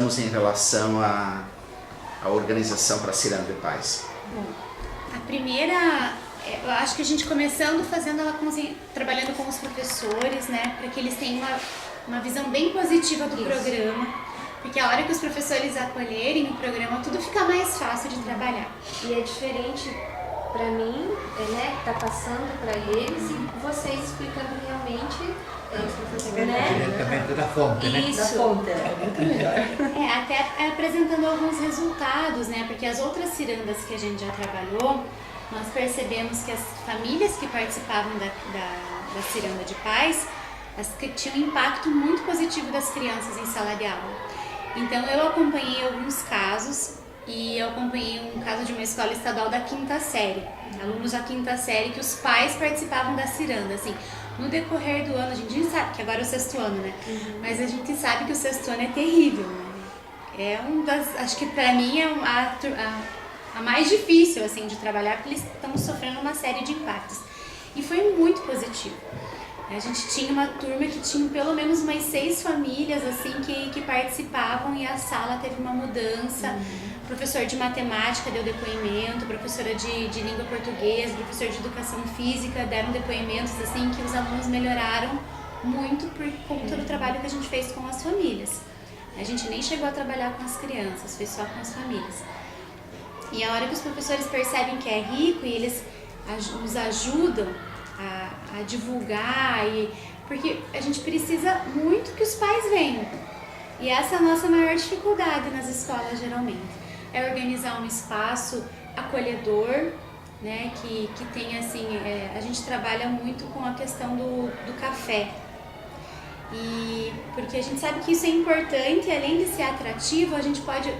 em relação à organização para a Ciranda de Paz? Bom, a primeira, eu acho que a gente começando fazendo ela trabalhando com os professores, né, para que eles tenham uma visão bem positiva do programa, porque a hora que os professores acolherem o programa, tudo fica mais fácil de trabalhar. E é diferente para mim, né, tá passando para eles e vocês explicando realmente, né? Diretamente da fonte, né? Isso. Da fonte, é muito melhor. Até apresentando alguns resultados, né, porque as outras cirandas que a gente já trabalhou, nós percebemos que as famílias que participavam da Ciranda de Paz, que tinham um impacto muito positivo das crianças em sala de aula. Então eu acompanhei alguns casos e eu acompanhei um caso de uma escola estadual da 5ª série, alunos da 5ª série que os pais participavam da ciranda, assim, no decorrer do ano, a gente sabe que agora é o 6º ano, né, mas a gente sabe que o 6º ano é terrível, né? Acho que pra mim é a mais difícil, assim, de trabalhar, porque eles estão sofrendo uma série de impactos, e foi muito positivo. A gente tinha uma turma que tinha pelo menos umas 6 famílias assim que participavam e a sala teve uma mudança. Professor de matemática deu depoimento, professora de língua portuguesa, professor de educação física deram depoimentos assim que os alunos melhoraram muito por conta do trabalho que a gente fez com as famílias. A gente nem chegou a trabalhar com as crianças, foi só com as famílias. E a hora que os professores percebem que é rico e eles nos ajudam a divulgar, porque a gente precisa muito que os pais venham. E essa é a nossa maior dificuldade nas escolas, geralmente. É organizar um espaço acolhedor, né, que tenha, assim, a gente trabalha muito com a questão do café. Porque a gente sabe que isso é importante, além de ser atrativo, a gente pode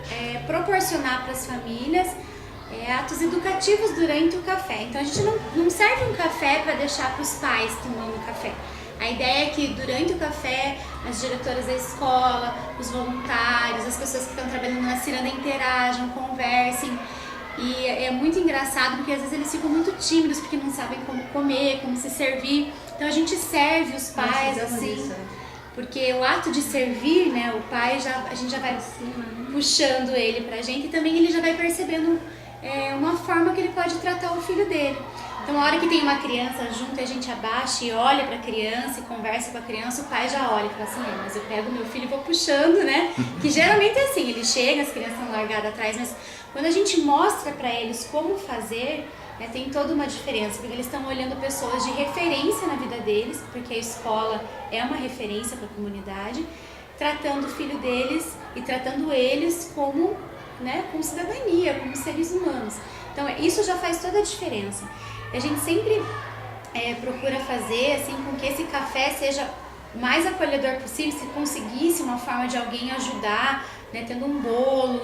proporcionar para as famílias atos educativos durante o café. Então a gente não serve um café para deixar para os pais tomando café. A ideia é que durante o café as diretoras da escola, os voluntários, as pessoas que estão trabalhando na ciranda interajam, conversem. E é muito engraçado porque às vezes eles ficam muito tímidos porque não sabem como comer, como se servir. Então a gente serve os pais assim, porque o ato de servir, né, o pai a gente já vai puxando ele pra gente e também ele já vai percebendo uma forma que ele pode tratar o filho dele. Então, a hora que tem uma criança junto, a gente abaixa e olha para a criança e conversa com a criança, o pai já olha e fala assim, mas eu pego meu filho e vou puxando, né? Que geralmente é assim, ele chega, as crianças estão largadas atrás, mas quando a gente mostra para eles como fazer, tem toda uma diferença, porque eles estão olhando pessoas de referência na vida deles, porque a escola é uma referência para a comunidade, tratando o filho deles e tratando eles como, né, com cidadania, como seres humanos. Então isso já faz toda a diferença. A gente sempre procura fazer assim com que esse café seja o mais acolhedor possível, se conseguisse uma forma de alguém ajudar, né, tendo um bolo,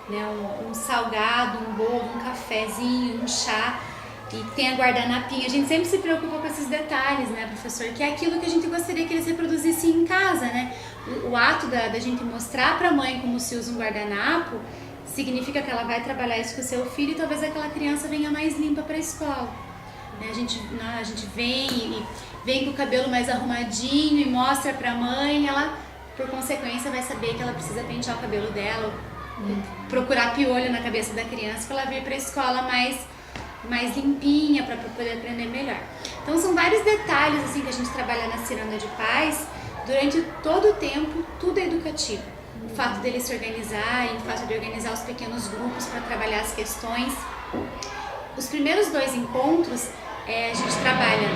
né, um salgado, um bolo, um cafezinho, um chá, e tem a guardanapinha. A gente sempre se preocupa com esses detalhes, né, professor? Que é aquilo que a gente gostaria que eles reproduzissem em casa, né? O ato da gente mostrar para a mãe como se usa um guardanapo significa que ela vai trabalhar isso com o seu filho e talvez aquela criança venha mais limpa para a escola. A gente vem com o cabelo mais arrumadinho e mostra para a mãe, ela por consequência vai saber que ela precisa pentear o cabelo dela, procurar piolho na cabeça da criança para ela vir para a escola mais limpinha, para poder aprender melhor. Então são vários detalhes assim que a gente trabalha na Ciranda de Paz, durante todo o tempo, tudo é educativo. O fato deles se organizarem, o fato de organizar os pequenos grupos para trabalhar as questões. Os primeiros 2 encontros, a gente trabalha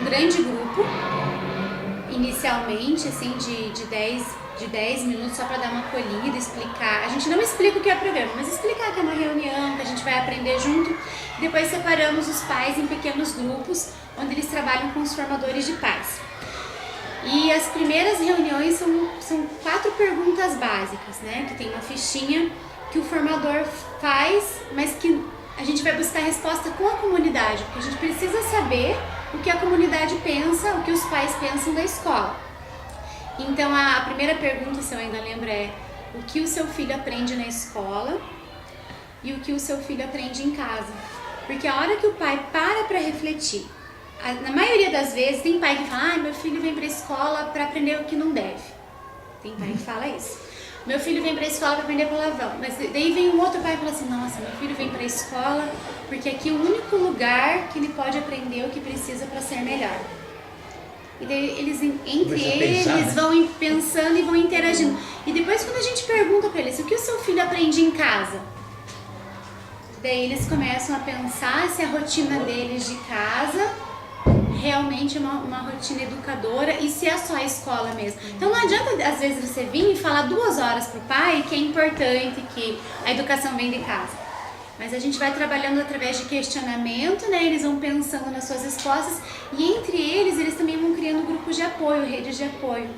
um grande grupo, inicialmente, assim, de 10 minutos, só para dar uma acolhida, explicar. A gente não explica o que é o programa, mas explicar que é uma reunião, que a gente vai aprender junto. Depois separamos os pais em pequenos grupos, onde eles trabalham com os formadores de pais. E as primeiras reuniões são 4 perguntas básicas, né? Que tem uma fichinha que o formador faz, mas que a gente vai buscar resposta com a comunidade, porque a gente precisa saber o que a comunidade pensa, o que os pais pensam da escola. Então a primeira pergunta, se eu ainda lembro, é o que o seu filho aprende na escola e o que o seu filho aprende em casa. Porque a hora que o pai para refletir, na maioria das vezes tem pai que fala, meu filho vem para a escola para aprender o que não deve. Tem pai que fala isso. meu filho vem pra escola pra aprender palavrão. Mas daí vem um outro pai e fala assim, nossa, meu filho vem pra escola porque aqui é o único lugar que ele pode aprender o que precisa pra ser melhor. E daí eles, entre Começa a eles, pensar, né? vão pensando e vão interagindo. E depois quando a gente pergunta pra eles, o que o seu filho aprende em casa? Daí eles começam a pensar se a rotina deles de casa realmente é uma rotina educadora e se é só a escola mesmo. Então não adianta às vezes você vir e falar 2 horas pro pai que é importante, que a educação vem de casa. Mas a gente vai trabalhando através de questionamento, né? Eles vão pensando nas suas respostas e entre eles também vão criando grupos de apoio, redes de apoio.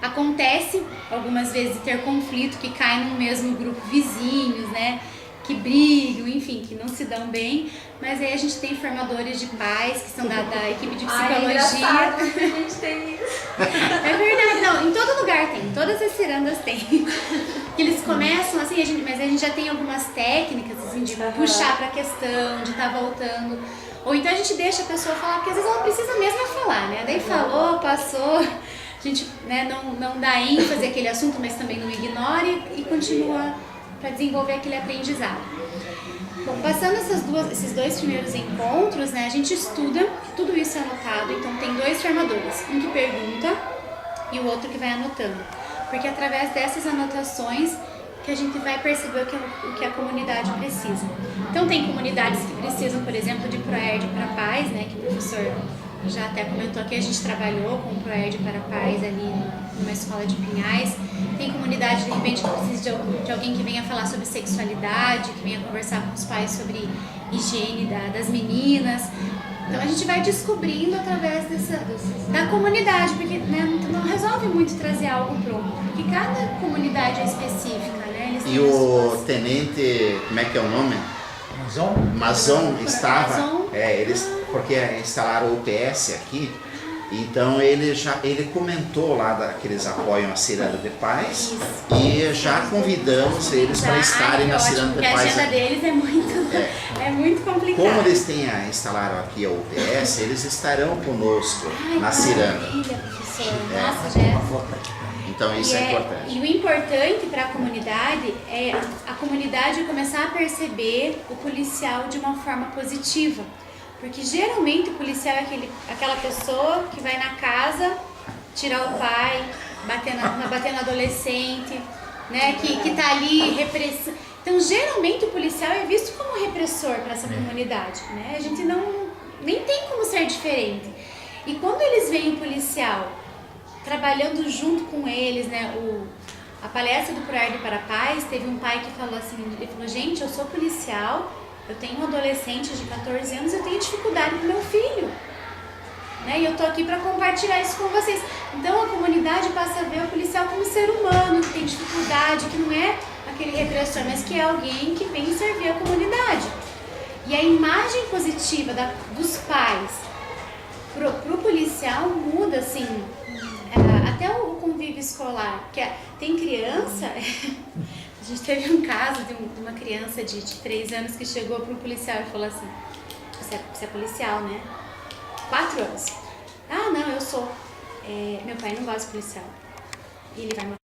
Acontece algumas vezes de ter conflito que cai no mesmo grupo, vizinhos, né? Que brigam, enfim, que não se dão bem, mas aí a gente tem formadores de pais que são da equipe de psicologia. A gente tem isso. É verdade, não, em todo lugar tem, todas as cirandas tem. Que eles começam assim, mas a gente já tem algumas técnicas assim, de puxar pra questão, de estar voltando. Ou então a gente deixa a pessoa falar, porque às vezes ela precisa mesmo falar, né? Daí falou, passou, a gente, né, não dá ênfase àquele assunto, mas também não ignore e continua para desenvolver aquele aprendizado. Bom, passando esses 2 primeiros encontros, né, a gente estuda, tudo isso é anotado, então tem 2 formadores, um que pergunta e o outro que vai anotando, porque através dessas anotações que a gente vai perceber o que a comunidade precisa. Então tem comunidades que precisam, por exemplo, de ProERD para pais, né, que o professor já até comentou que a gente trabalhou com o ProERD para pais ali numa escola de Pinhais. Tem comunidade, de repente, que precisa de alguém que venha falar sobre sexualidade, que venha conversar com os pais sobre higiene das meninas. Então a gente vai descobrindo através da comunidade, porque né, não resolve muito trazer algo pronto, porque cada comunidade é específica, né? Eles E o tenente, como é que é o nome? Mazon estava, porque instalaram o UPS aqui, então ele comentou lá daqueles apoiam a Ciranda de Paz. Isso. E já convidamos eles para estarem na Ciranda de Paz. Porque a agenda deles é muito complicada. Como eles instalaram aqui a UPS, eles estarão conosco na Ciranda. Maravilha, professor. Nossa, já é. Então isso é importante. E o importante para a comunidade é a comunidade começar a perceber o policial de uma forma positiva. Porque geralmente o policial é aquela pessoa que vai na casa tirar o pai, bater no adolescente, né? Que tá ali repressão. Então geralmente o policial é visto como repressor para essa comunidade, né? A gente nem tem como ser diferente. E quando eles veem o policial trabalhando junto com eles, né? A palestra do ProERD para Paz, teve um pai que falou assim, ele falou, gente, eu sou policial, eu tenho um adolescente de 14 anos, eu tenho dificuldade com meu filho, né? E eu tô aqui para compartilhar isso com vocês. Então a comunidade passa a ver o policial como ser humano, que tem dificuldade, que não é aquele repressor, mas que é alguém que vem servir a comunidade. E a imagem positiva dos pais pro policial muda, assim, até o convívio escolar, que tem criança, a gente teve um caso de uma criança de 3 anos que chegou para um policial e falou assim, você é policial, né? 4 anos. Ah, não, eu sou. Meu pai não gosta de policial. E ele vai